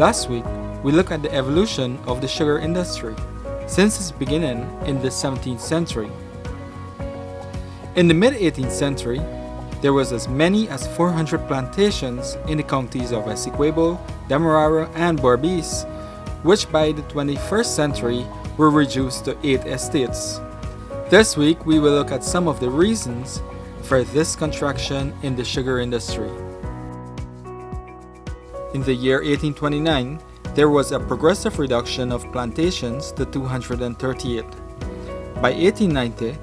Last week, we looked at the evolution of the sugar industry since its beginning in the 17th century. In the mid-18th century, there was as many as 400 plantations in the counties of Essequibo, Demerara, and Berbice, which by the 21st century were reduced to 8 estates. This week, we will look at some of the reasons for this contraction in the sugar industry. In the year 1829, there was a progressive reduction of plantations to 238. By 1890,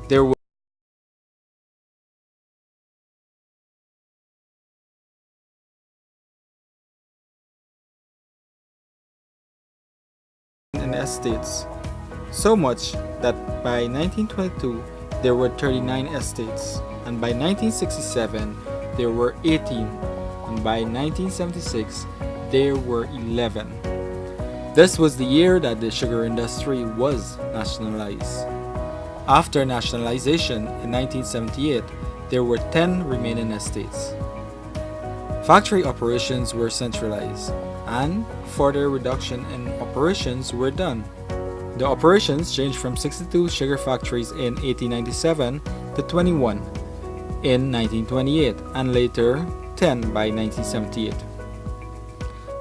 there were in estates, so much that by 1922 there were 39 estates, and by 1967 there were 18, and by 1976 there were 11. This was the year that the sugar industry was nationalized. After nationalization in 1978, there were 10 remaining estates. Factory operations were centralized, and further reduction in operations were done. The operations changed from 62 sugar factories in 1897 to 21 in 1928, and later 10 by 1978.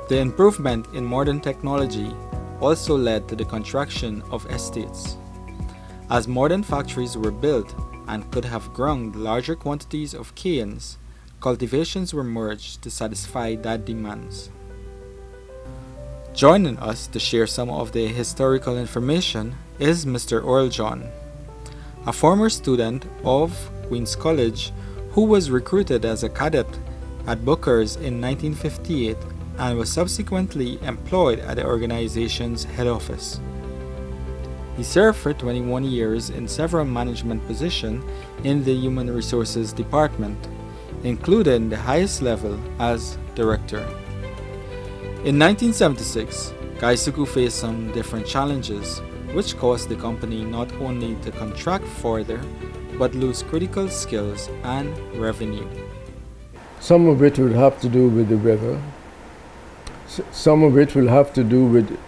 The improvement in modern technology also led to the contraction of estates. As modern factories were built and could have ground larger quantities of canes, cultivations were merged to satisfy that demands. Joining us to share some of the historical information is Mr. Earl John, a former student of Queen's College who was recruited as a cadet at Booker's in 1958 and was subsequently employed at the organization's head office. He served for 21 years in several management positions in the Human Resources Department, including the highest level as director. In 1976, Gaisuku faced some different challenges, which caused the company not only to contract further, but lose critical skills and revenue. Some of it will have to do with the weather. Some of it will have to do with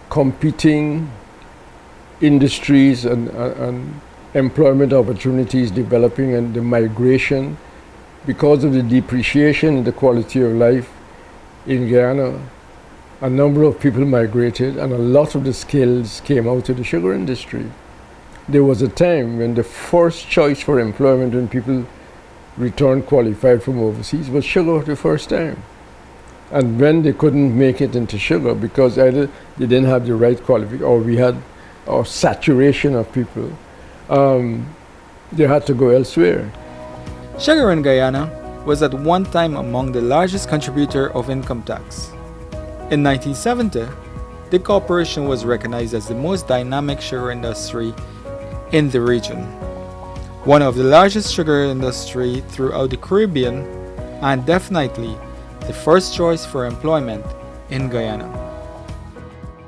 competing industries and employment opportunities developing, and the migration. Because of the depreciation in the quality of life in Guyana, a number of people migrated and a lot of the skills came out of the sugar industry. There was a time when the first choice for employment when people returned qualified from overseas was sugar the first time. And when they couldn't make it into sugar because either they didn't have the right qualification or we had a saturation of people, they had to go elsewhere. Sugar in Guyana was at one time among the largest contributor of income tax. In 1970, the corporation was recognized as the most dynamic sugar industry in the region, one of the largest sugar industry throughout the Caribbean, and definitely the first choice for employment in Guyana.